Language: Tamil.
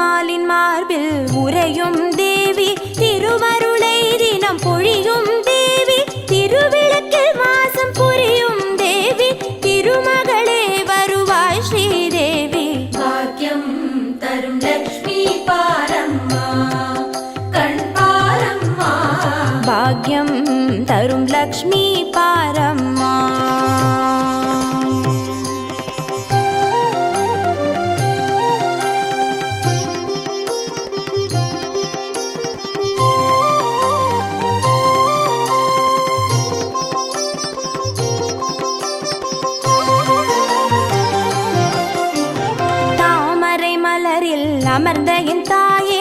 திருமாலின் மார்பில் உறையும் தேவி, திருவருளை தினம் பொழியும் தேவி, திருவிளக்கில் வாசம் புரியும் தேவி, திருமகளே வருவாய் ஸ்ரீதேவி. பாக்கியம் தரும் லக்ஷ்மி பாரம்மா, கண் பாரம்மா. பாக்யம் தரும் லக்ஷ்மி பாரம்மா. அமர்ந்த என் தாயே,